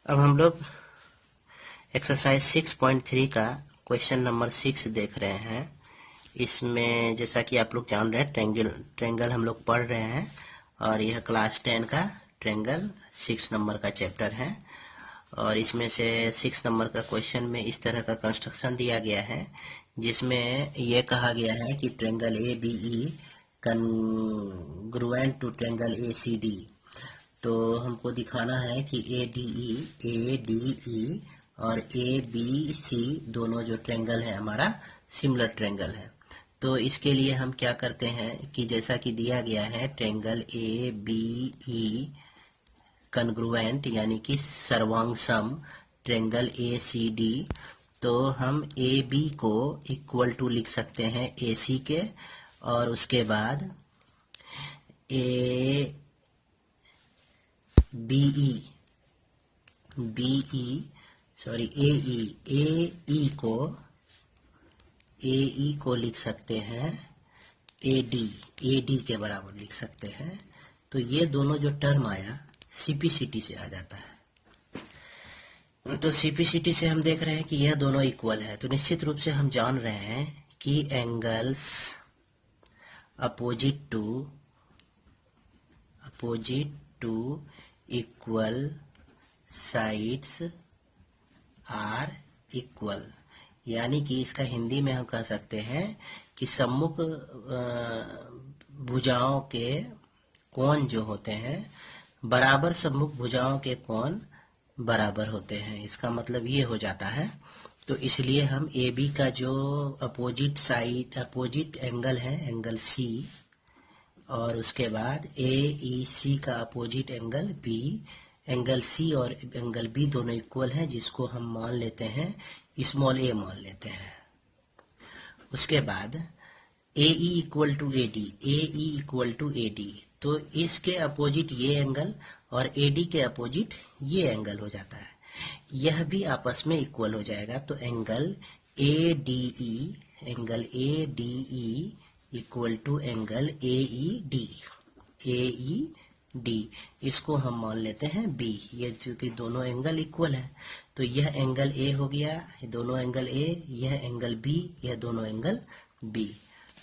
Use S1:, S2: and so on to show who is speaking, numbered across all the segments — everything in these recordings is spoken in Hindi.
S1: अब हम लोग एक्सरसाइज 6.3 का क्वेश्चन नंबर 6 देख रहे हैं। इसमें जैसा कि आप लोग जान रहे हैं ट्रेंगल हम लोग पढ़ रहे हैं और यह क्लास 10 का ट्रेंगल 6 नंबर का चैप्टर है। और इसमें से 6 नंबर का क्वेश्चन में इस तरह का कंस्ट्रक्शन दिया गया है जिसमें यह कहा गया है कि triangle A B E congruent to triangle A C D. तो हमको दिखाना है कि ए डी ई और ए बी सी दोनों जो ट्रेंगल है हमारा सिमिलर ट्रेंगल है। तो इसके लिए हम क्या करते हैं कि जैसा कि दिया गया है triangle A B E congruent यानी कि सर्वांगसम ट्रेंगल ए सी डी। तो हम ए बी को इक्वल टू लिख सकते हैं ए सी के, और उसके बाद ए ए ई को लिख सकते हैं ए डी के बराबर लिख सकते हैं। तो ये दोनों जो टर्म आया सीपीसीटी से आ जाता है। तो सीपीसीटी से हम देख रहे हैं कि यह दोनों इक्वल है। तो निश्चित रूप से हम जान रहे हैं कि angles opposite to equal sides are equal, यानी कि इसका हिंदी में हम कह सकते हैं कि सम्मुख भुजाओं के कोण जो होते हैं बराबर, सम्मुख भुजाओं के कोण बराबर होते हैं। इसका मतलब ये हो जाता है। तो इसलिए हम ए बी का जो अपोजिट एंगल है एंगल सी, और उसके बाद ए ई सी का opposite angle B, angle C और एंगल बी दोनों इक्वल हैं, जिसको हम मान लेते हैं स्मॉल ए मान लेते हैं। उसके बाद A E equal to A D, तो इसके अपोजिट ये एंगल और ए डी के अपोजिट ये एंगल हो जाता है, यह भी आपस में इक्वल हो जाएगा। तो angle A D E equal to angle A E D, इसको हम मान लेते हैं बी। ये चूंकि दोनों एंगल इक्वल है तो यह एंगल ए हो गया, दोनों एंगल ए, यह एंगल बी, यह दोनों एंगल बी।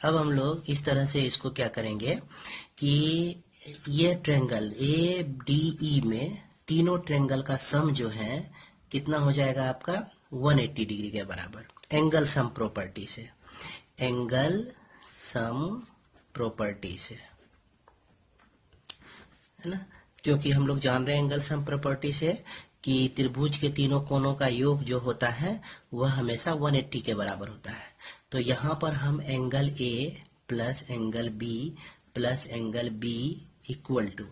S1: अब हम लोग इस तरह से इसको क्या करेंगे कि ये ट्रेंगल ए डी ई में तीनों ट्रेंगल का सम जो है कितना हो जाएगा आपका 180 डिग्री के बराबर, एंगल सम प्रॉपर्टी से, है ना। क्योंकि हम लोग जान रहे हैं एंगल सम प्रॉपर्टी से कि त्रिभुज के तीनों कोणों का योग जो होता है वह हमेशा 180 के बराबर होता है। तो यहाँ पर हम angle A plus angle B plus angle B equal to,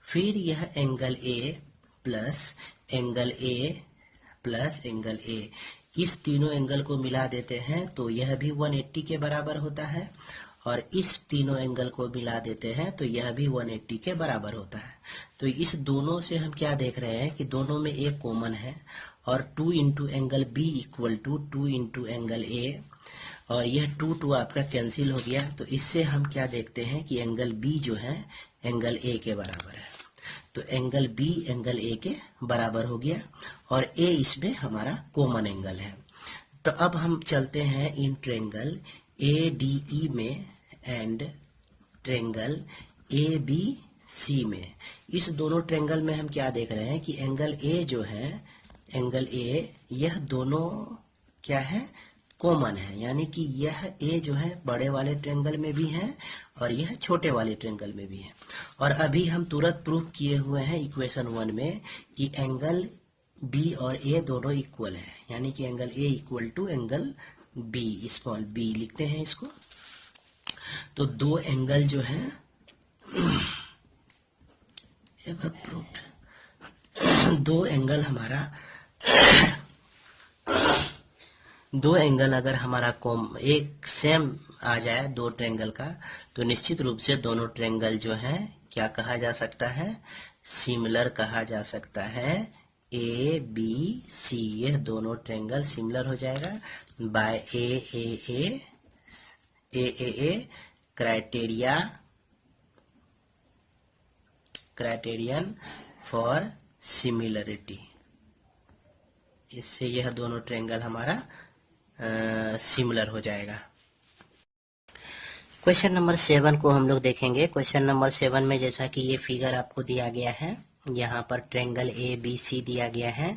S1: फिर यह angle A plus angle A plus angle A, इस तीनों एंगल को मिला देते हैं तो यह भी 180 के बराबर होता है, और इस तीनों एंगल को मिला देते हैं तो यह भी 180 के बराबर होता है। तो इस दोनों से हम क्या देख रहे हैं कि दोनों में एक कॉमन है, और 2 into angle B equal to 2 into angle A, और यह 2 आपका कैंसिल हो गया। तो इससे हम क्या देखते हैं कि एंगल बी जो है एंगल ए के बराबर है। तो एंगल बी एंगल ए के बराबर हो गया, और ए इसमें हमारा कॉमन एंगल है। तो अब हम चलते हैं in triangle A D E में and triangle A B C में। इस दोनों ट्रेंगल में हम क्या देख रहे हैं कि एंगल ए जो है एंगल ए, यह दोनों क्या है कॉमन है, यानी कि यह ए जो है बड़े वाले ट्रेंगल में भी है और यह छोटे वाले ट्रेंगल में भी है। और अभी हम तुरंत प्रूफ किए हुए हैं इक्वेशन 1 में कि एंगल बी और ए दोनों इक्वल है, यानी कि angle A equal to angle B, small B लिखते हैं इसको। तो दो एंगल जो है दो एंगल अगर हमारा एक सेम आ जाए दो ट्रेंगल का, तो निश्चित रूप से दोनों ट्रेंगल जो है क्या कहा जा सकता है, सिमिलर कहा जा सकता है। ए बी सी, ये दोनों ट्रेंगल सिमिलर हो जाएगा by A criterion for similarity. इससे यह दोनों ट्रायंगल हमारा सिमिलर हो जाएगा। क्वेश्चन नंबर 7 को हम लोग देखेंगे। क्वेश्चन नंबर 7 में जैसा कि ये फिगर आपको दिया गया है, यहाँ पर ट्रायंगल ए बी सी दिया गया है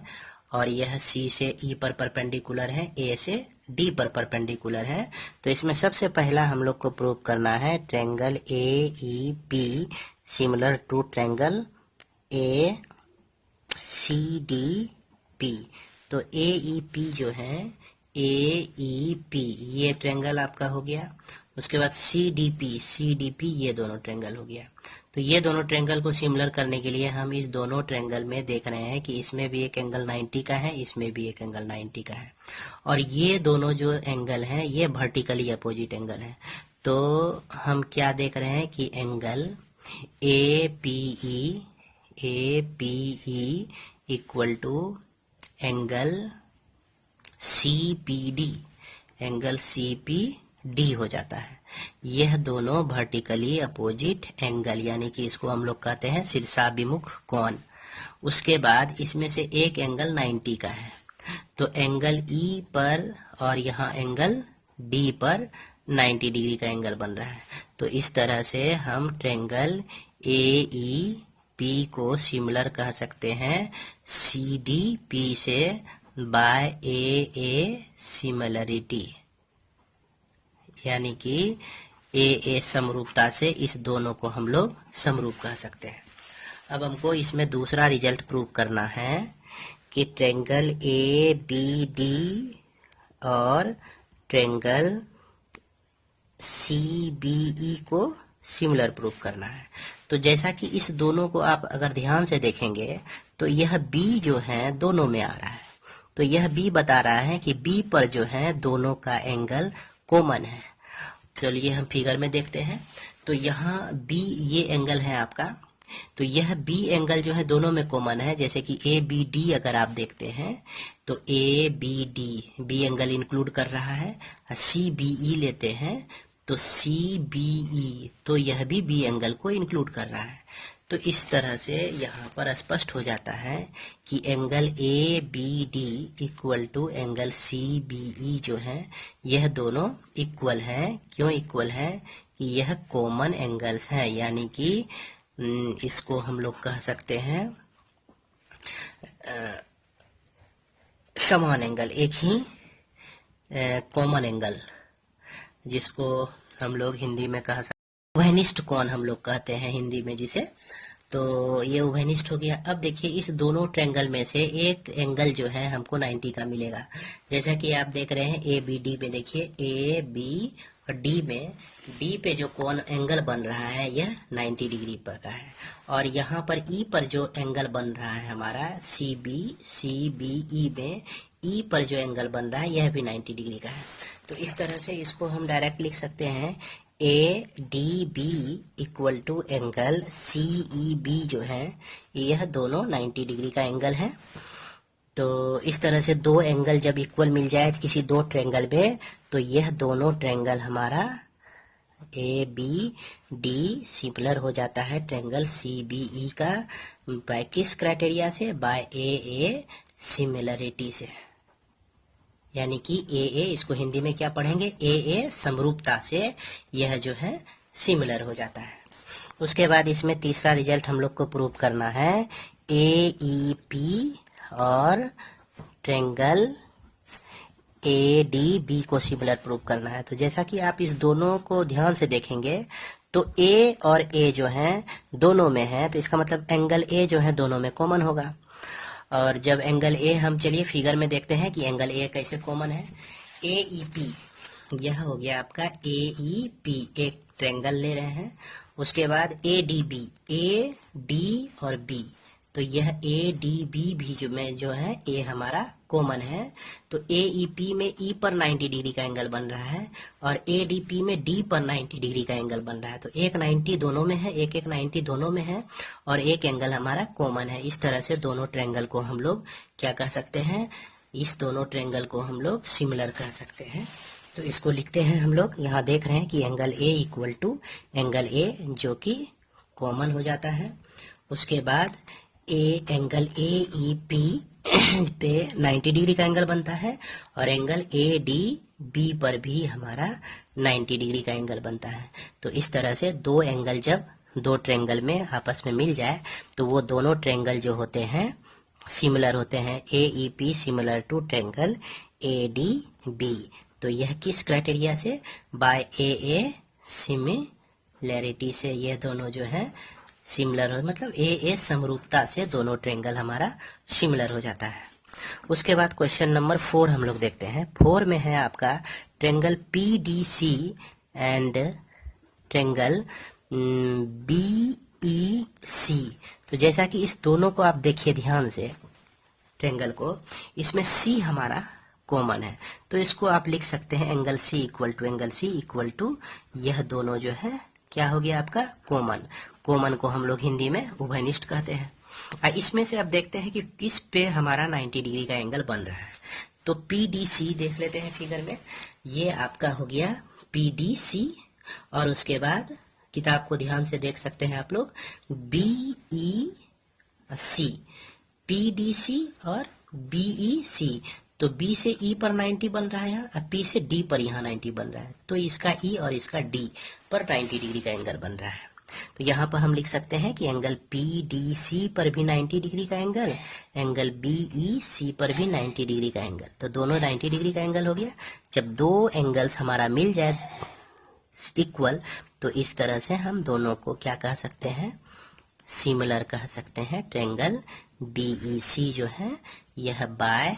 S1: और यह सी से ई पर परपेंडिकुलर है, ए से डी पर परपेंडिकुलर है। तो इसमें सबसे पहला हम लोग को प्रूव करना है triangle A E P similar to triangle A C D P. तो ए ई पी जो है, ए ई पी ये ट्रायंगल आपका हो गया। उसके बाद सी डी पी ये दोनों ट्रायंगल हो गया। तो ये दोनों ट्रायंगल को सिमिलर करने के लिए हम इस दोनों ट्रायंगल में देख रहे हैं कि इसमें भी एक एंगल 90 का है, इसमें भी एक एंगल 90 का है और ये दोनों जो एंगल हैं ये वर्टिकली अपोजिट एंगल है। तो हम क्या देख रहे हैं कि angle A P E equal to angle C P D हो जाता है। यह दोनों वर्टिकली अपोजिट एंगल यानी कि इसको हम लोग कहते हैं शीर्षाभिमुख कोण। उसके बाद इसमें से एक एंगल 90 का है, तो एंगल ई पर और यहाँ एंगल डी पर 90 डिग्री का एंगल बन रहा है। तो इस तरह से हम ट्रायंगल ए ई पी को सिमिलर कह सकते हैं सी डी पी से बाय ए सिमिलरिटी, यानी कि ए समरूपता से इस दोनों को हम लोग समरूप कह सकते हैं। अब हमको इसमें दूसरा रिजल्ट प्रूव करना है कि ट्रायंगल ए बी डी और ट्रायंगल सी बी ई को सिमिलर प्रूव करना है। तो जैसा कि इस दोनों को आप अगर ध्यान से देखेंगे तो यह बी जो है दोनों में आ रहा है। तो यह बी बता रहा है कि बी पर जो है दोनों का एंगल कॉमन है। चलिए हम फिगर में देखते हैं। तो यहाँ बी ये एंगल है आपका, तो यह बी एंगल जो है दोनों में कॉमन है। जैसे कि ए बी डी अगर आप देखते हैं तो A B D B angle include कर रहा है। सी बी ई लेते हैं तो सी बी ई तो यह भी बी एंगल को इंक्लूड कर रहा है। तो इस तरह से यहाँ पर स्पष्ट हो जाता है कि angle A B D equal to angle C B E जो है यह दोनों इक्वल है। क्यों इक्वल है? कि यह कॉमन एंगल्स हैं, यानी कि इसको हम लोग कह सकते हैं समान एंगल, एक ही कॉमन एंगल, जिसको हम लोग हिंदी में कह सकते उभयनिष्ठ कोण हम लोग कहते हैं हिंदी में जिसे। तो ये उभयनिष्ठ हो गया। अब देखिए इस दोनों ट्रायंगल में से एक एंगल जो है हमको 90 का मिलेगा। जैसा कि आप देख रहे हैं ए बी डी में, देखिए ए बी और डी में डी पे जो कोण एंगल बन रहा है यह 90 डिग्री पर का है और यहाँ पर ई पर जो एंगल बन रहा है हमारा सी बी ई में ई पर जो एंगल बन रहा है यह भी 90 डिग्री का है। तो इस तरह से इसको हम डायरेक्ट लिख सकते हैं A D B equal to angle C E B जो है यह दोनों 90 डिग्री का एंगल है। तो इस तरह से दो एंगल जब इक्वल मिल जाए किसी दो ट्रायंगल में तो यह दोनों ट्रायंगल हमारा ए बी डी सिमिलर हो जाता है ट्रायंगल सी बी ई का। बाय किस क्राइटेरिया से? बाय ए सिमिलरिटी से, यानी कि ए इसको हिंदी में क्या पढ़ेंगे? ए समरूपता से यह जो है सिमिलर हो जाता है। उसके बाद इसमें तीसरा रिजल्ट हम लोग को प्रूव करना है ए ई पी और ट्रायंगल ए डी बी को सिमिलर प्रूव करना है। तो जैसा कि आप इस दोनों को ध्यान से देखेंगे तो ए और ए जो है दोनों में है, तो इसका मतलब एंगल ए जो है दोनों में कॉमन होगा। और जब एंगल ए हम चलिए फिगर में देखते हैं कि एंगल ए कैसे कॉमन है। ए ई पी यह हो गया आपका ए ई पी, एक ट्रायंगल ले रहे हैं। उसके बाद A D B, A D और बी, तो यह ए डी बी भी जो है ए हमारा कॉमन है। तो ए ई पी में ई पर 90 डिग्री का एंगल बन रहा है और ए डी पी में डी पर 90 डिग्री का एंगल बन रहा है। तो एक 90 दोनों में है, एक 90 दोनों में है और एक एंगल हमारा कॉमन है। इस तरह से दोनों ट्रायंगल को हम लोग क्या कह सकते हैं? इस दोनों ट्रायंगल को हम लोग सिमिलर कह सकते हैं। तो इसको लिखते हैं हम लोग। यहाँ देख रहे हैं कि angle A equal to angle A जो कि कॉमन हो जाता है। उसके बाद एंगल ए ई पी पे 90 डिग्री का एंगल बनता है और एंगल ए डी बी पर भी हमारा 90 डिग्री का एंगल बनता है। तो इस तरह से दो एंगल जब दो ट्रायंगल में आपस में मिल जाए तो वो दोनों ट्रायंगल जो होते हैं सिमिलर होते हैं। A E P similar to triangle A D B. तो यह किस क्राइटेरिया से? बाय ए सिमिलैरिटी से ये दोनों जो है सिमिलर हो, मतलब ए समरूपता से दोनों ट्रायंगल हमारा सिमिलर हो जाता है। उसके बाद क्वेश्चन नंबर 4 हम लोग देखते हैं। 4 में है आपका triangle P D C and triangle B E C. तो जैसा कि इस दोनों को आप देखिए ध्यान से ट्रायंगल को, इसमें सी हमारा कॉमन है तो इसको आप लिख सकते हैं angle C equal to angle C equal to यह दोनों जो है क्या हो गया आपका कॉमन। कॉमन को हम लोग हिंदी में उभयनिष्ठ कहते हैं। इसमें से अब देखते हैं कि किस पे हमारा 90 डिग्री का एंगल बन रहा है। तो पी डी सी देख लेते हैं फिगर में। ये आपका हो गया पी डी सी और उसके बाद किताब को ध्यान से देख सकते हैं आप लोग बी ई सी, पी डी सी और बी ई सी। तो B से E पर 90 बन रहा है और P से D पर यहाँ 90 बन रहा है। तो इसका E और इसका D पर 90 डिग्री का एंगल बन रहा है। तो यहाँ पर हम लिख सकते हैं कि एंगल PDC पर भी 90 डिग्री का एंगल, एंगल BEC पर भी 90 डिग्री का एंगल। तो दोनों 90 डिग्री का एंगल हो गया। जब दो एंगल्स हमारा मिल जाए इक्वल तो इस तरह से हम दोनों को क्या कह सकते हैं? सिमिलर कह सकते हैं। ट्रायंगल BEC जो है यह बाय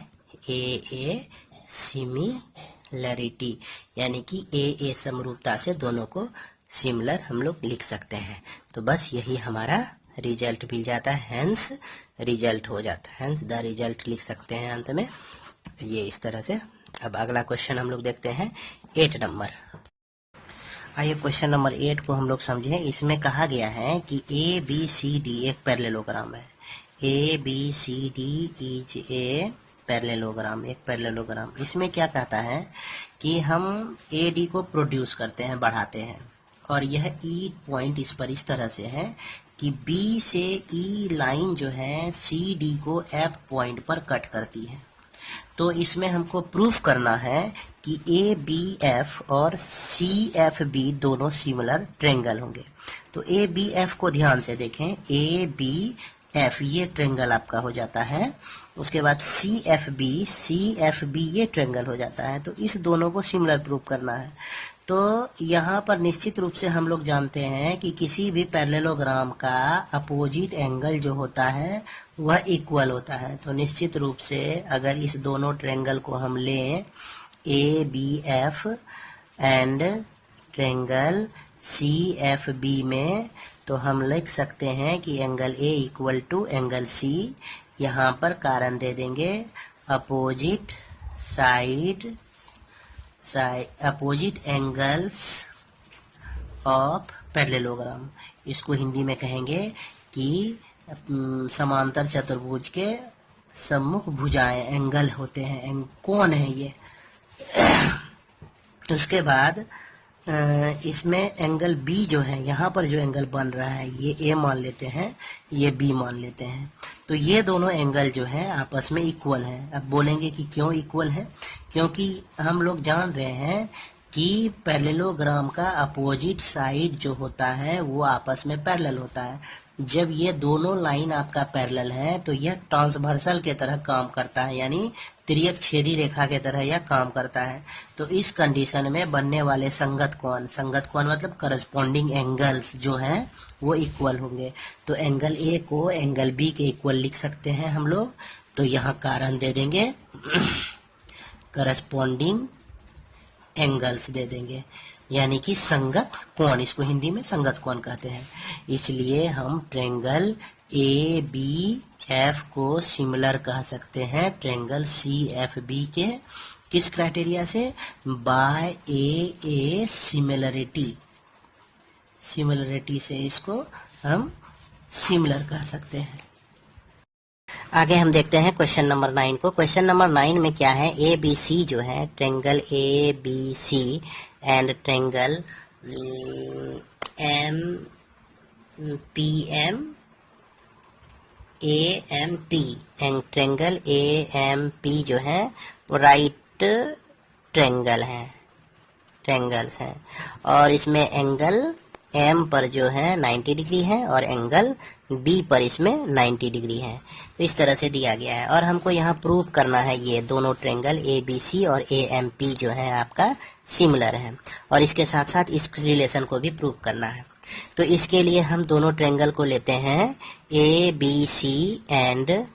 S1: ए सिमिलैरिटी यानी कि ए समरूपता से दोनों को सिमिलर हम लोग लिख सकते हैं। तो बस यही हमारा रिजल्ट मिल जाता है, हेंस रिजल्ट हो जाता है, हेंस द रिजल्ट लिख सकते हैं अंत में ये इस तरह से। अब अगला क्वेश्चन हम लोग देखते हैं 8 नंबर। आइए क्वेश्चन नंबर 8 को हम लोग समझें। इसमें कहा गया है कि ए बी सी डी एक पैरेललोग्राम है। A B C D is a parallelogram, एक पैरेललोग्राम। इसमें क्या कहता है कि हम ए डी को प्रोड्यूस करते हैं, बढ़ाते हैं और यह ई पॉइंट इस पर इस तरह से है कि बी से ई लाइन जो है सी डी को एफ पॉइंट पर कट करती है। तो इसमें हमको प्रूफ करना है कि ए बी एफ और सी एफ बी दोनों सिमिलर ट्रायंगल होंगे। तो ए बी एफ को ध्यान से देखें, ए बी एफ ये ट्रायंगल आपका हो जाता है। उसके बाद सी एफ बी ये ट्रायंगल हो जाता है। तो इस दोनों को सिमिलर प्रूफ करना है। तो यहाँ पर निश्चित रूप से हम लोग जानते हैं कि किसी भी पैरेललोग्राम का अपोजिट एंगल जो होता है वह इक्वल होता है। तो निश्चित रूप से अगर इस दोनों ट्रायंगल को हम लें A B F and triangle C F B में, तो हम लिख सकते हैं कि angle A equal to angle C. यहाँ पर कारण दे देंगे opposite opposite angles of parallelogram. इसको हिंदी में कहेंगे कि समांतर चतुर्भुज के सम्मुख भुजाएं एंगल होते हैं, कौन है ये। उसके बाद इसमें एंगल बी जो है, यहाँ पर जो एंगल बन रहा है ये ए मान लेते हैं, ये बी मान लेते हैं। तो ये दोनों एंगल जो है आपस में इक्वल हैं। अब बोलेंगे कि क्यों इक्वल है? क्योंकि हम लोग जान रहे हैं कि पैरेललोग्राम का अपोजिट साइड जो होता है वो आपस में पैरेलल होता है। जब ये दोनों लाइन आपका पैरेलल है तो यह ट्रांसवर्सल के तरह काम करता है, यानी तिर्यक छेदी रेखा के तरह यह काम करता है। तो इस कंडीशन में बनने वाले संगत कोण मतलब करस्पॉन्डिंग एंगल्स जो हैं वो इक्वल होंगे। तो एंगल ए को एंगल बी के इक्वल लिख सकते हैं हम लोग। तो यहाँ कारण दे देंगे करस्पॉन्डिंग एंगल्स दे देंगे, यानी कि संगत कोण, इसको हिंदी में संगत कोण कहते हैं। इसलिए हम ट्रायंगल ए बी एफ को सिमिलर कह सकते हैं ट्रायंगल सी एफ बी के। किस क्राइटेरिया से? बाय ए सिमिलरिटी से इसको हम सिमिलर कह सकते हैं। आगे हम देखते हैं क्वेश्चन नंबर 9 को। क्वेश्चन नंबर 9 में क्या है? ए बी सी जो है triangle A B C and triangle M P M AMP, triangle AMP जो है वो राइट ट्रेंगल है, ट्रेंगल्स हैं, और इसमें एंगल M पर जो है 90 डिग्री है और एंगल B पर इसमें 90 डिग्री है। तो इस तरह से दिया गया है और हमको यहाँ प्रूव करना है ये दोनों ट्रेंगल ABC और AMP जो है आपका सिमिलर है, और इसके साथ साथ इस रिलेशन को भी प्रूव करना है। तो इसके लिए हम दोनों ट्रेंगल को लेते हैं ABC एंड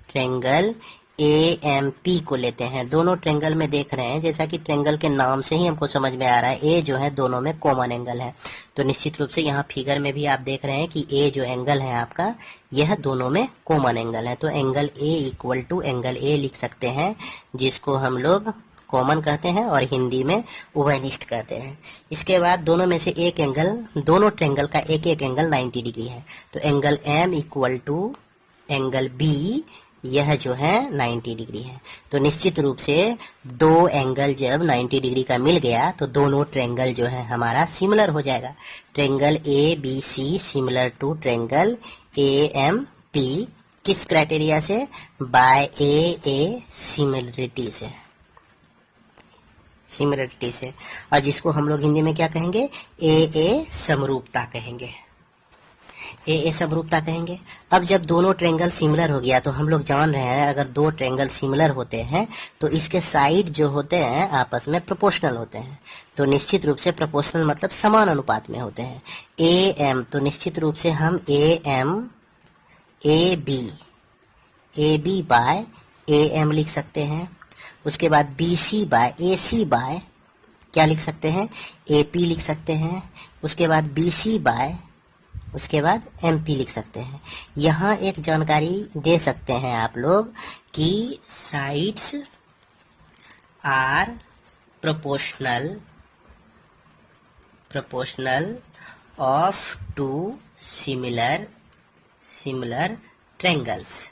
S1: ट्रेंगल AMP को लेते हैं। दोनों ट्रेंगल में देख रहे हैं, जैसा कि ट्रेंगल के नाम से ही हमको समझ में आ रहा है, A जो है दोनों में कॉमन एंगल है। तो निश्चित रूप से यहाँ फिगर में भी आप देख रहे हैं कि A जो एंगल है आपका, यह दोनों में कॉमन एंगल है। तो angle A equal to angle A लिख सकते हैं, जिसको हम लोग कॉमन कहते हैं और हिंदी में उभयनिष्ठ कहते हैं। इसके बाद दोनों में से एक एंगल, दोनों ट्रेंगल का एक एक एंगल 90 डिग्री है। तो angle M equal to angle B, यह जो है 90 डिग्री है। तो निश्चित रूप से दो एंगल जब 90 डिग्री का मिल गया तो दोनों ट्रेंगल जो है हमारा सिमिलर हो जाएगा। Triangle ABC similar to triangle AMP, किस क्राइटेरिया से? बाय AA सिमिलरिटी से, सिमिलरिटी से, और जिसको हम लोग हिंदी में क्या कहेंगे? AA समरूपता कहेंगे, AA समरूपता कहेंगे। अब जब दोनों ट्रेंगल सिमिलर हो गया तो हम लोग जान रहे हैं अगर दो ट्रेंगल सिमिलर होते हैं तो इसके साइड जो होते हैं आपस में प्रोपोर्शनल होते हैं। तो निश्चित रूप से प्रोपोर्शनल मतलब समान अनुपात में होते हैं। AM, तो निश्चित रूप से हम AM AB बाय AM लिख सकते हैं। उसके बाद BC बाय AC बाय क्या लिख सकते हैं? AP लिख सकते हैं। उसके बाद BC बाय, उसके बाद MP लिख सकते हैं। यहाँ एक जानकारी दे सकते हैं आप लोग कि sides are proportional of to similar triangles,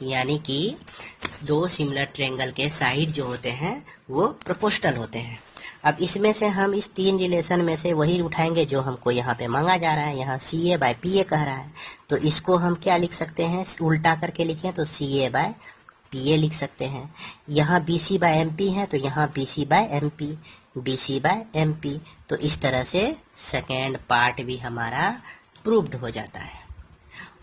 S1: यानी कि दो सिमिलर ट्रेंगल के साइड जो होते हैं वो प्रोपोर्शनल होते हैं। अब इसमें से हम इस तीन रिलेशन में से वही उठाएंगे जो हमको यहाँ पे मांगा जा रहा है। यहाँ CA बाय PA कह रहा है, तो इसको हम क्या लिख सकते हैं? उल्टा करके लिखें तो CA बाय PA लिख सकते हैं। यहाँ BC बाय MP है तो यहाँ BC बाय MP। तो इस तरह से सेकेंड पार्ट भी हमारा प्रूव्ड हो जाता है,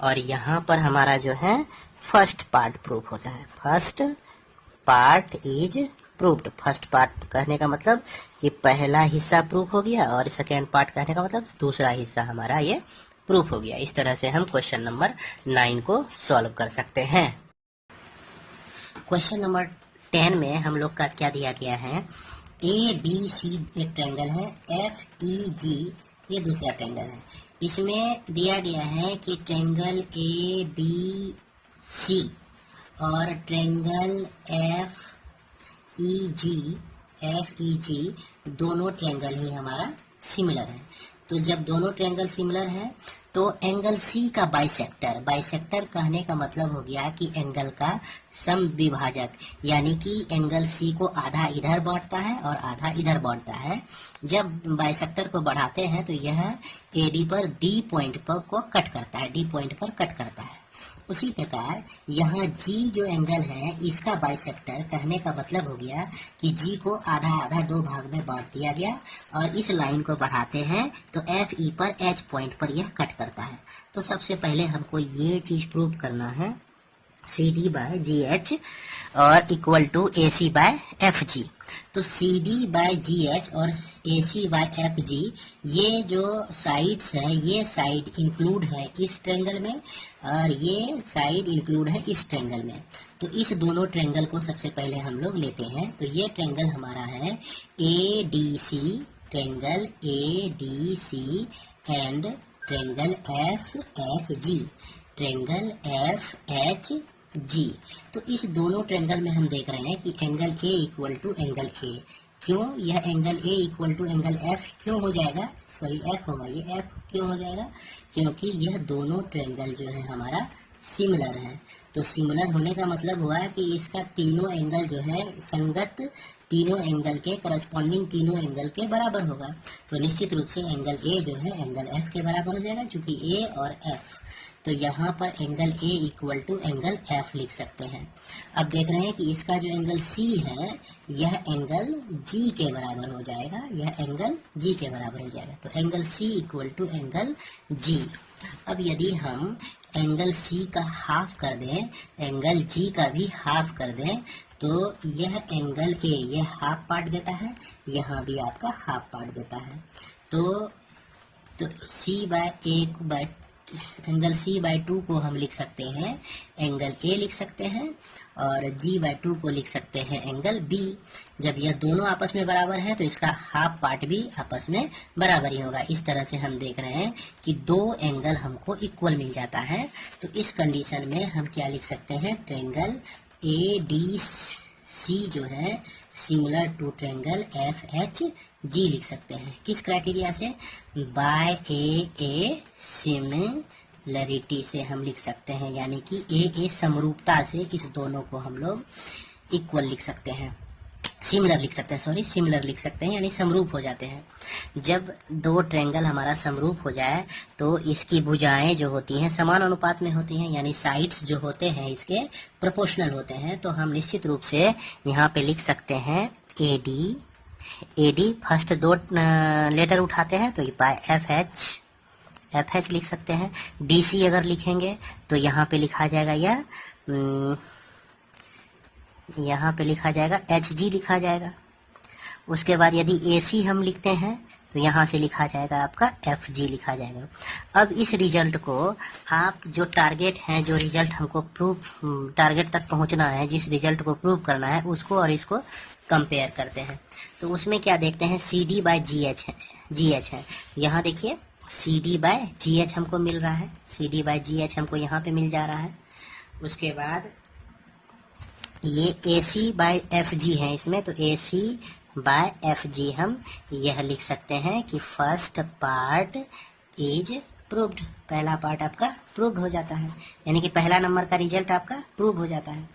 S1: और यहाँ पर हमारा जो है फर्स्ट पार्ट प्रूव होता है। First part is proved. First part कहने का मतलब कि पहला हिस्सा प्रूव हो गया, और सेकेंड पार्ट कहने का मतलब दूसरा हिस्सा हमारा ये प्रूफ हो गया। इस तरह से हम क्वेश्चन नंबर 9 को सॉल्व कर सकते हैं। क्वेश्चन नंबर 10 में हम लोग का क्या दिया गया है? ABC एक ट्रायंगल है, FEG ये दूसरा ट्रायंगल है। इसमें दिया गया है कि ट्रायंगल ABC और ट्रायंगल FEG दोनों ट्रायंगल ही हमारा सिमिलर है। तो जब दोनों ट्रायंगल सिमिलर है तो एंगल C का बाइसेक्टर कहने का मतलब हो गया कि एंगल का समविभाजक, यानी कि एंगल C को आधा इधर बांटता है और आधा इधर बांटता है। जब बाइसेक्टर को बढ़ाते हैं तो यह AD पर D पॉइंट पर को कट करता है, D पॉइंट पर कट करता है। उसी प्रकार यहाँ G जो एंगल है इसका बाइसेक्टर कहने का मतलब हो गया कि G को आधा आधा दो भाग में बांट दिया गया, और इस लाइन को बढ़ाते हैं तो FE पर H पॉइंट पर यह कट करता है। तो सबसे पहले हमको ये चीज प्रूव करना है, CD बाय GH और equal to AC by FG। तो CD बाय GH और AC बाय FG ये जो साइड्स है, ये साइड इंक्लूड है इस ट्रायंगल में और ये साइड इंक्लूड है इस ट्रायंगल में। तो इस दोनों ट्रायंगल को सबसे पहले हम लोग लेते हैं। तो ये ट्रायंगल हमारा है ADC, triangle ADC and triangle FHG, triangle FHG। तो इस दोनों ट्रायंगल में हम देख रहे हैं कि angle A equal to angle A। क्यों यह angle A equal to angle F क्यों हो जाएगा? सॉरी F होगा, ये F क्यों हो जाएगा? क्योंकि यह दोनों ट्रायंगल जो है हमारा सिमिलर है। तो
S2: तो सिमिलर होने का मतलब हुआ कि इसका तीनों एंगल जो है संगत तीनों एंगल के करस्पॉन्डिंग तीनों एंगल के बराबर होगा। तो निश्चित रूप से एंगल ए जो है एंगल एफ के बराबर हो जाएगा, चूंकि ए और एफ। तो यहाँ पर angle A equal to angle F लिख सकते हैं। अब देख रहे हैं कि इसका जो एंगल सी है यह एंगल जी के बराबर हो जाएगा, यह एंगल जी के बराबर हो जाएगा। तो angle C equal to angle G. अब यदि हम एंगल सी का हाफ कर दें, एंगल जी का भी हाफ कर दें, तो यह एंगल ए यह हाफ पार्ट देता है, यहाँ भी आपका हाफ पार्ट देता है। तो C by A by angle C by 2 को हम लिख सकते हैं एंगल ए लिख सकते हैं, और जी बाय 2 को लिख सकते हैं एंगल बी। जब यह दोनों आपस में बराबर है तो इसका हाफ पार्ट भी आपस में बराबर ही होगा। इस तरह से हम देख रहे हैं कि दो एंगल हमको इक्वल मिल जाता है। तो इस कंडीशन में हम क्या लिख सकते हैं, ट्रायंगल ए डी सी जो है similar to triangle F H G लिख सकते हैं। किस क्राइटेरिया से, बाय ए सिमिलरिटी से हम लिख सकते हैं, यानी कि ए समरूपता से इस दोनों को हम लोग इक्वल लिख सकते हैं, सिमिलर लिख सकते हैं, सिमिलर लिख सकते हैं, यानी समरूप हो जाते हैं। जब दो ट्रायंगल हमारा समरूप हो जाए तो इसकी भुजाएं जो होती हैं समान अनुपात में होती हैं, यानी साइड्स जो होते हैं इसके प्रोपोर्शनल होते हैं। तो हम निश्चित रूप से यहाँ पे लिख सकते हैं ए डी फर्स्ट दो लेटर उठाते हैं तो बाय एफ एच लिख सकते हैं। डी सी अगर लिखेंगे तो यहाँ पे लिखा जाएगा यहाँ पे लिखा जाएगा एच जी लिखा जाएगा। उसके बाद यदि ए सी हम लिखते हैं तो यहाँ से लिखा जाएगा आपका एफ जी लिखा जाएगा। अब इस रिजल्ट को आप जो टारगेट है, जो रिजल्ट हमको टारगेट तक पहुँचना है, जिस रिजल्ट को प्रूव करना है उसको और इसको कंपेयर करते हैं। तो उसमें क्या देखते हैं, C D by G H है। यहाँ देखिए C D by G H हमको मिल रहा है, C D by G H हमको यहाँ पे मिल जा रहा है। उसके बाद ये ए सी बाय एफ जी है इसमें, तो ए सी बाय एफ जी हम यह लिख सकते हैं कि फर्स्ट पार्ट इज प्रूव्ड, पहला पार्ट आपका प्रूव्ड हो जाता है, यानी कि पहला नंबर का रिजल्ट आपका प्रूव हो जाता है।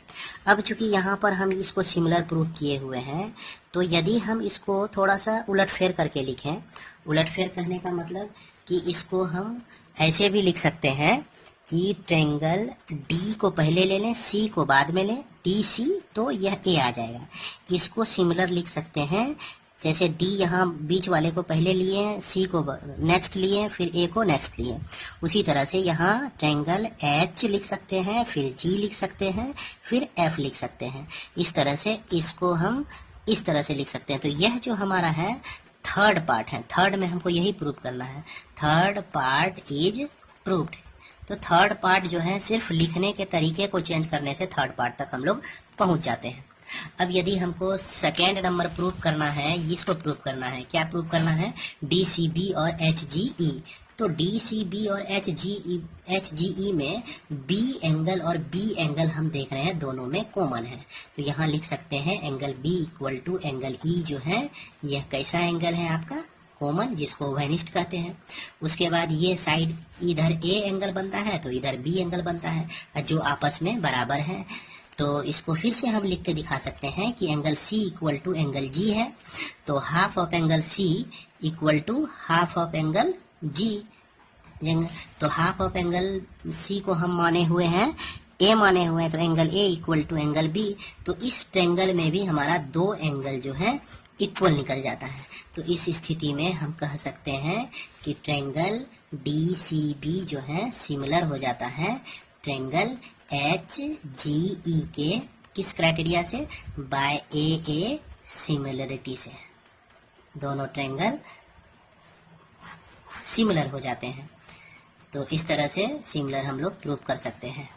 S2: अब चूंकि यहाँ पर हम इसको सिमिलर प्रूव किए हुए हैं, तो यदि हम इसको थोड़ा सा उलटफेर करके लिखें, उलटफेर कहने का मतलब कि इसको हम ऐसे भी लिख सकते हैं कि ट्रायंगल डी को पहले ले लें, सी को बाद में लें, डी सी, तो यह ए आ जाएगा। इसको सिमिलर लिख सकते हैं, जैसे डी यहाँ बीच वाले को पहले लिए, सी को नेक्स्ट लिए, फिर ए को नेक्स्ट लिए। उसी तरह से यहाँ ट्रायंगल एच लिख सकते हैं, फिर जी लिख सकते हैं, फिर एफ लिख सकते हैं। इस तरह से इसको हम इस तरह से लिख सकते हैं। तो यह जो हमारा है थर्ड पार्ट है, थर्ड में हमको यही प्रूव करना है, थर्ड पार्ट इज प्रूव्ड। तो थर्ड पार्ट जो है सिर्फ लिखने के तरीके को चेंज करने से थर्ड पार्ट तक हम लोग पहुंच जाते हैं। अब यदि हमको सेकेंड नंबर प्रूव करना है, इसको प्रूव करना है, क्या प्रूव करना है, डी सी बी और एच जी ई। तो डी सी बी और एच जी ई में बी एंगल और बी एंगल हम देख रहे हैं दोनों में कॉमन है। तो यहाँ लिख सकते हैं angle B equal to angle E जो है यह कैसा एंगल है आपका, कॉमन, जिसको ओवेनिस्ट कहते हैं। उसके बाद ये साइड इधर ए एंगल बनता है तो इधर बी एंगल बनता है, जो आपस में बराबर है। तो इसको फिर से हम लिख के दिखा सकते हैं कि angle C equal to angle G है, तो half of angle C equal to half of angle G. तो हाफ ऑफ एंगल सी को हम माने हुए हैं, ए माने हुए हैं, तो angle A equal to angle B. तो इस ट्रायंगल में भी हमारा दो एंगल जो है इक्वल निकल जाता है। तो इस स्थिति में हम कह सकते हैं कि ट्रायंगल डी सी बी जो है सिमिलर हो जाता है ट्रायंगल एच जी ई के किस क्राइटेरिया से, बाय ए सिमिलरिटी से। दोनों ट्रायंगल सिमिलर हो जाते हैं। तो इस तरह से सिमिलर हम लोग प्रूव कर सकते हैं।